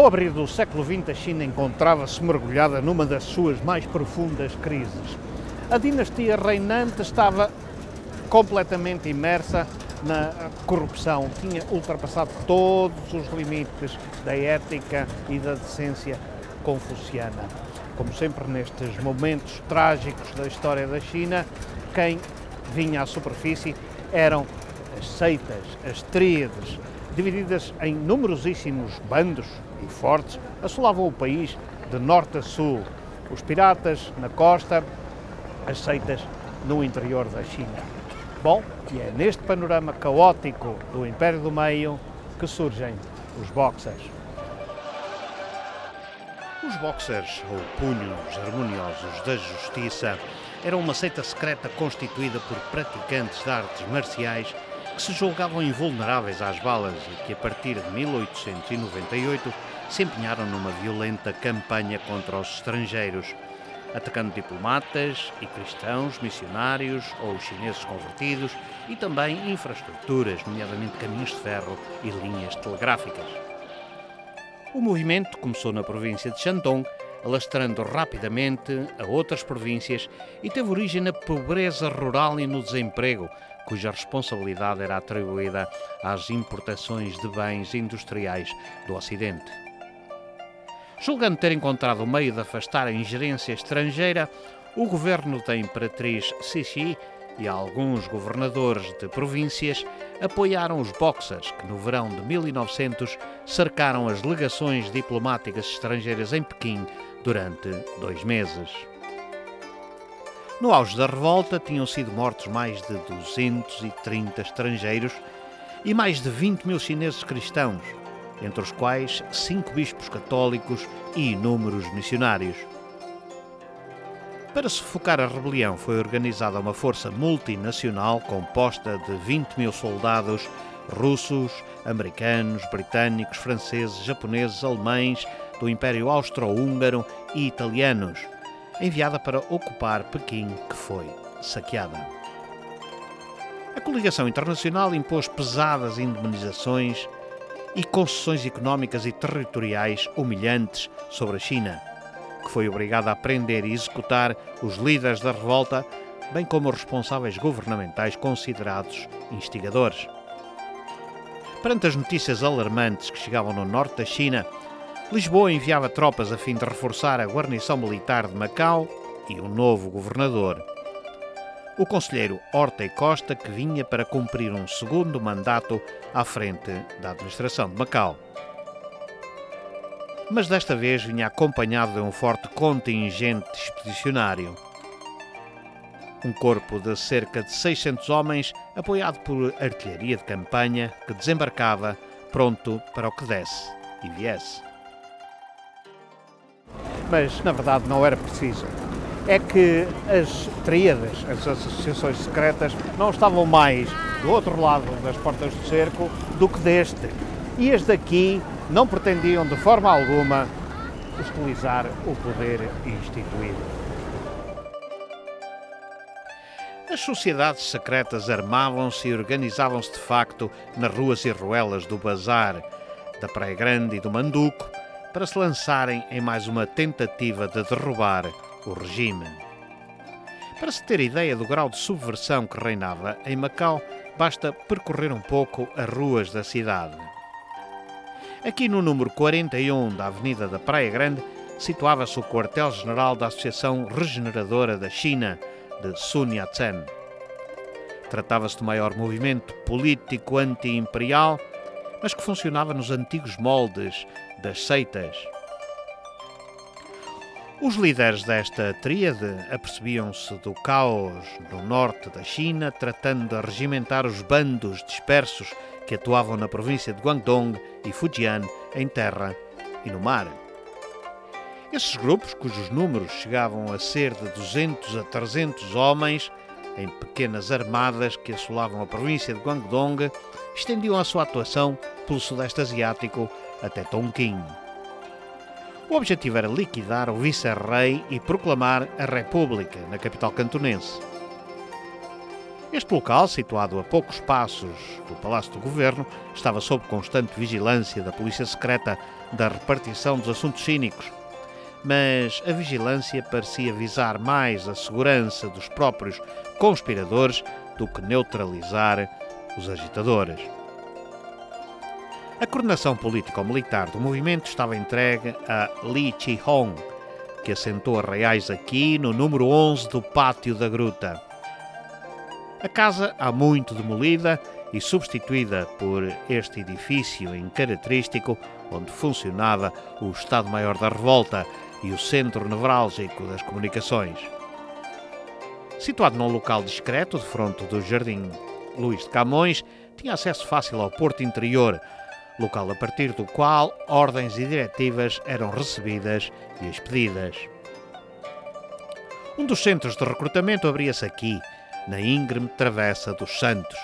Ao abrir do século XX, a China encontrava-se mergulhada numa das suas mais profundas crises. A dinastia reinante estava completamente imersa na corrupção, tinha ultrapassado todos os limites da ética e da decência confuciana. Como sempre nestes momentos trágicos da história da China, quem vinha à superfície eram as seitas, as tríades, divididas em numerosíssimos bandos e fortes, assolavam o país de norte a sul. Os piratas na costa, as seitas no interior da China. Bom, e é neste panorama caótico do Império do Meio que surgem os Boxers. Os Boxers, ou Punhos Harmoniosos da Justiça, eram uma seita secreta constituída por praticantes de artes marciais que se julgavam invulneráveis às balas e que, a partir de 1898, se empenharam numa violenta campanha contra os estrangeiros, atacando diplomatas e cristãos, missionários ou chineses convertidos e também infraestruturas, nomeadamente caminhos de ferro e linhas telegráficas. O movimento começou na província de Shandong, alastrando rapidamente a outras províncias e teve origem na pobreza rural e no desemprego, cuja responsabilidade era atribuída às importações de bens industriais do Ocidente. Julgando ter encontrado o meio de afastar a ingerência estrangeira, o governo da Imperatriz Cixi e alguns governadores de províncias apoiaram os Boxers, que no verão de 1900 cercaram as legações diplomáticas estrangeiras em Pequim durante 2 meses. No auge da revolta tinham sido mortos mais de 230 estrangeiros e mais de 20.000 chineses cristãos, entre os quais 5 bispos católicos e inúmeros missionários. Para sufocar a rebelião foi organizada uma força multinacional composta de 20.000 soldados russos, americanos, britânicos, franceses, japoneses, alemães, do Império Austro-Húngaro e italianos, enviada para ocupar Pequim, que foi saqueada. A coligação internacional impôs pesadas indemnizações e concessões económicas e territoriais humilhantes sobre a China, que foi obrigada a prender e executar os líderes da revolta, bem como os responsáveis governamentais considerados instigadores. Perante as notícias alarmantes que chegavam no norte da China, Lisboa enviava tropas a fim de reforçar a guarnição militar de Macau e um novo governador, o conselheiro Horta e Costa, que vinha para cumprir um segundo mandato à frente da administração de Macau. Mas desta vez vinha acompanhado de um forte contingente expedicionário. Um corpo de cerca de 600 homens, apoiado por artilharia de campanha, que desembarcava pronto para o que desse e viesse. Mas, na verdade, não era preciso. É que as tríades, as associações secretas, não estavam mais do outro lado das portas do cerco do que deste. E as daqui não pretendiam de forma alguma hostilizar o poder instituído. As sociedades secretas armavam-se e organizavam-se de facto nas ruas e ruelas do Bazar, da Praia Grande e do Manduco, para se lançarem em mais uma tentativa de derrubar o regime. Para se ter ideia do grau de subversão que reinava em Macau, basta percorrer um pouco as ruas da cidade. Aqui no número 41 da Avenida da Praia Grande situava-se o quartel-general da Associação Regeneradora da China, de Sun Yat-sen. Tratava-se do maior movimento político anti-imperial, mas que funcionava nos antigos moldes das seitas. Os líderes desta tríade apercebiam-se do caos no norte da China, tratando de regimentar os bandos dispersos que atuavam na província de Guangdong e Fujian, em terra e no mar. Esses grupos, cujos números chegavam a ser de 200 a 300 homens, em pequenas armadas que assolavam a província de Guangdong, estendiam a sua atuação pelo Sudeste Asiático até Tonquim. O objetivo era liquidar o vice-rei e proclamar a República na capital cantonense. Este local, situado a poucos passos do Palácio do Governo, estava sob constante vigilância da polícia secreta da repartição dos assuntos cínicos. Mas a vigilância parecia visar mais a segurança dos próprios conspiradores do que neutralizar os agitadores. A coordenação político-militar do movimento estava entregue a Li Chi-hong, que assentou arraiais aqui no número 11 do Pátio da Gruta. A casa, há muito demolida e substituída por este edifício incaracterístico, onde funcionava o Estado-Maior da Revolta e o centro nevrálgico das comunicações. Situado num local discreto, de fronte do Jardim Luís de Camões, tinha acesso fácil ao Porto Interior, local a partir do qual ordens e diretivas eram recebidas e expedidas. Um dos centros de recrutamento abria-se aqui, na íngreme Travessa dos Santos.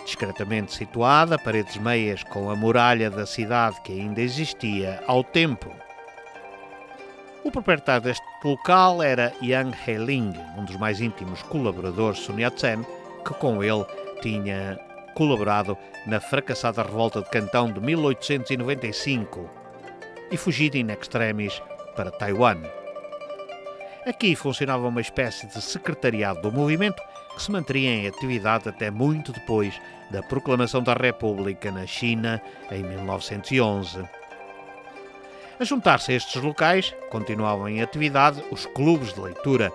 Discretamente situada, paredes meias com a muralha da cidade que ainda existia ao tempo. O proprietário deste local era Yang He-ling, um dos mais íntimos colaboradores de Sun Yat-sen, que com ele tinha colaborado na fracassada revolta de Cantão de 1895 e fugido in extremis para Taiwan. Aqui funcionava uma espécie de secretariado do movimento que se manteria em atividade até muito depois da proclamação da República na China em 1911. A juntar-se a estes locais, continuavam em atividade os clubes de leitura,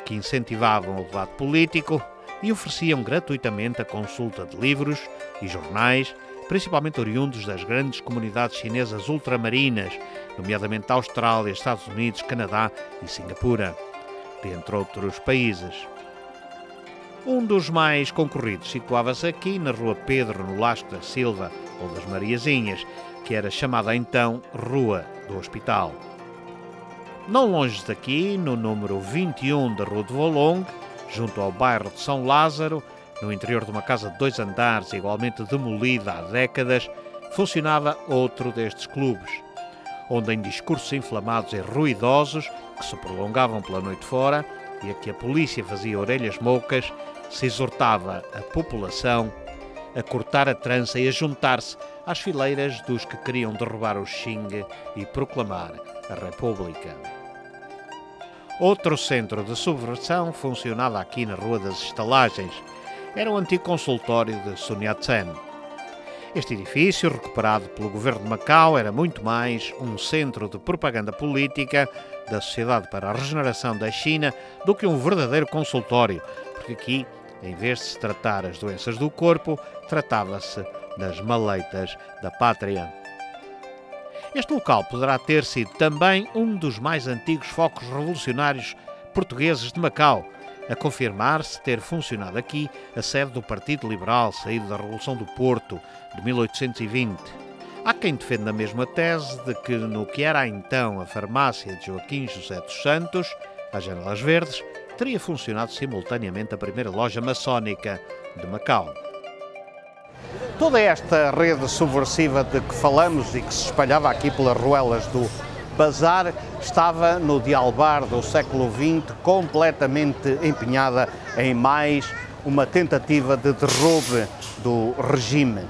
que incentivavam o debate político e ofereciam gratuitamente a consulta de livros e jornais, principalmente oriundos das grandes comunidades chinesas ultramarinas, nomeadamente da Austrália, Estados Unidos, Canadá e Singapura, dentre outros países. Um dos mais concorridos situava-se aqui na Rua Pedro Nolasco da Silva, ou das Mariazinhas, que era chamada então Rua do Hospital. Não longe daqui, no número 21 da Rua de Volongue, junto ao bairro de São Lázaro, no interior de uma casa de 2 andares, igualmente demolida há décadas, funcionava outro destes clubes, onde em discursos inflamados e ruidosos, que se prolongavam pela noite fora, e a que a polícia fazia orelhas moucas, se exortava a população a cortar a trança e a juntar-se às fileiras dos que queriam derrubar o Xing e proclamar a República. Outro centro de subversão funcionava aqui na Rua das Estalagens. Era o antigo consultório de Sun Yat-sen. Este edifício, recuperado pelo governo de Macau, era muito mais um centro de propaganda política da Sociedade para a Regeneração da China do que um verdadeiro consultório, porque aqui, em vez de se tratar as doenças do corpo, tratava-se das maleitas da pátria. Este local poderá ter sido também um dos mais antigos focos revolucionários portugueses de Macau, a confirmar-se ter funcionado aqui a sede do Partido Liberal, saído da Revolução do Porto, de 1820. Há quem defenda a mesma tese de que no que era então a farmácia de Joaquim José dos Santos, às Janelas Verdes, teria funcionado simultaneamente a primeira loja maçónica de Macau. Toda esta rede subversiva de que falamos e que se espalhava aqui pelas ruelas do Bazar estava no dialbar do século XX completamente empenhada em mais uma tentativa de derrube do regime.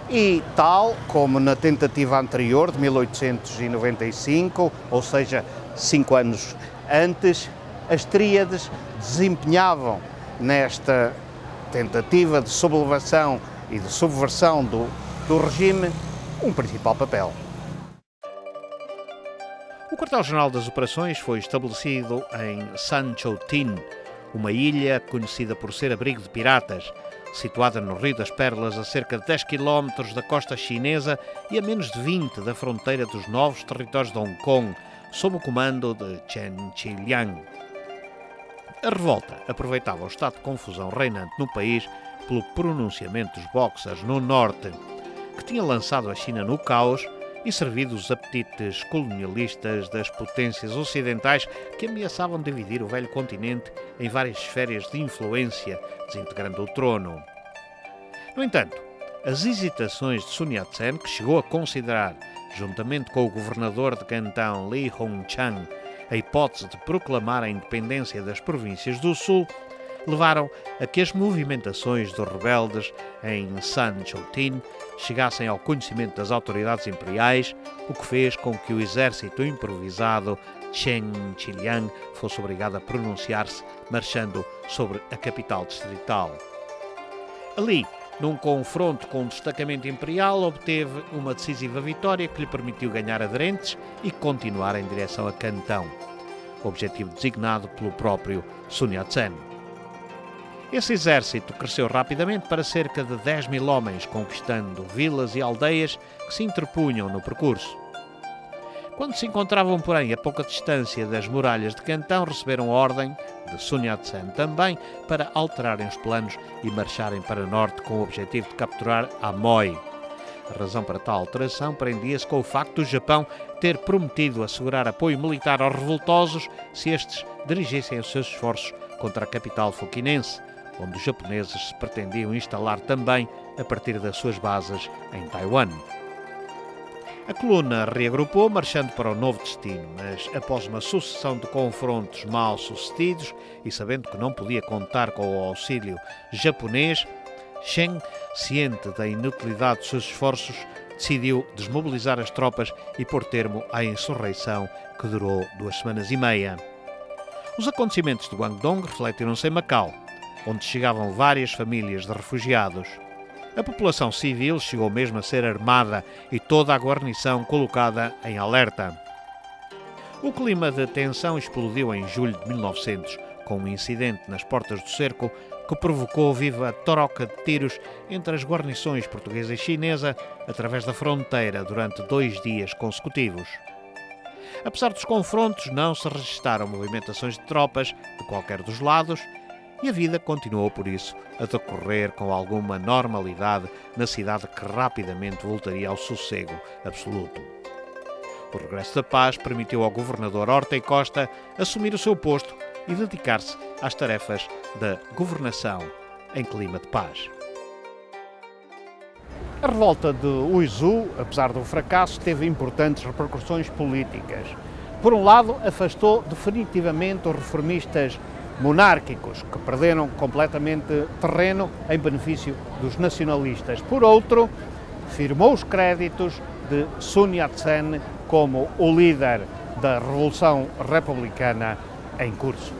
E tal como na tentativa anterior, de 1895, ou seja, 5 anos antes, as tríades desempenhavam nesta tentativa de sublevação e de subversão do regime um principal papel. O quartel-general das operações foi estabelecido em Sanchoutin, uma ilha conhecida por ser abrigo de piratas, situada no Rio das Perlas a cerca de 10 km da costa chinesa e a menos de 20 da fronteira dos novos territórios de Hong Kong, sob o comando de Chen Qiliang. A revolta aproveitava o estado de confusão reinante no país pelo pronunciamento dos Boxers no norte, que tinha lançado a China no caos e servido os apetites colonialistas das potências ocidentais que ameaçavam dividir o velho continente em várias esferas de influência, desintegrando o trono. No entanto, as hesitações de Sun Yat-sen, que chegou a considerar, juntamente com o governador de Cantão Li Hongchang, a hipótese de proclamar a independência das províncias do Sul, levaram a que as movimentações dos rebeldes em San-Chou-Tin chegassem ao conhecimento das autoridades imperiais, o que fez com que o exército improvisado Chen Qiliang fosse obrigado a pronunciar-se marchando sobre a capital distrital. Ali, num confronto com o destacamento imperial, obteve uma decisiva vitória que lhe permitiu ganhar aderentes e continuar em direção a Cantão, objetivo designado pelo próprio Sun Yat-sen. Esse exército cresceu rapidamente para cerca de 10 mil homens, conquistando vilas e aldeias que se interpunham no percurso. Quando se encontravam, porém, a pouca distância das muralhas de Cantão, receberam ordem, de Sun Yat-sen também, para alterarem os planos e marcharem para norte com o objetivo de capturar Amoy. A razão para tal alteração prendia-se com o facto do Japão ter prometido assegurar apoio militar aos revoltosos se estes dirigissem os seus esforços contra a capital fuquinense, onde os japoneses se pretendiam instalar também a partir das suas bases em Taiwan. A coluna reagrupou, marchando para o novo destino, mas após uma sucessão de confrontos mal sucedidos e sabendo que não podia contar com o auxílio japonês, Chen, ciente da inutilidade dos seus esforços, decidiu desmobilizar as tropas e pôr termo à insurreição que durou 2 semanas e meia. Os acontecimentos de Guangdong refletiram-se em Macau, onde chegavam várias famílias de refugiados. A população civil chegou mesmo a ser armada e toda a guarnição colocada em alerta. O clima de tensão explodiu em julho de 1900, com um incidente nas portas do cerco que provocou viva troca de tiros entre as guarnições portuguesa e chinesa através da fronteira durante 2 dias consecutivos. Apesar dos confrontos, não se registaram movimentações de tropas de qualquer dos lados e a vida continuou, por isso, a decorrer com alguma normalidade na cidade que rapidamente voltaria ao sossego absoluto. O regresso da paz permitiu ao governador Horta e Costa assumir o seu posto e dedicar-se às tarefas da governação em clima de paz. A revolta de Uizu, apesar do fracasso, teve importantes repercussões políticas. Por um lado, afastou definitivamente os reformistas monárquicos, que perderam completamente terreno em benefício dos nacionalistas. Por outro, firmou os créditos de Sun Yat-sen como o líder da Revolução Republicana em curso.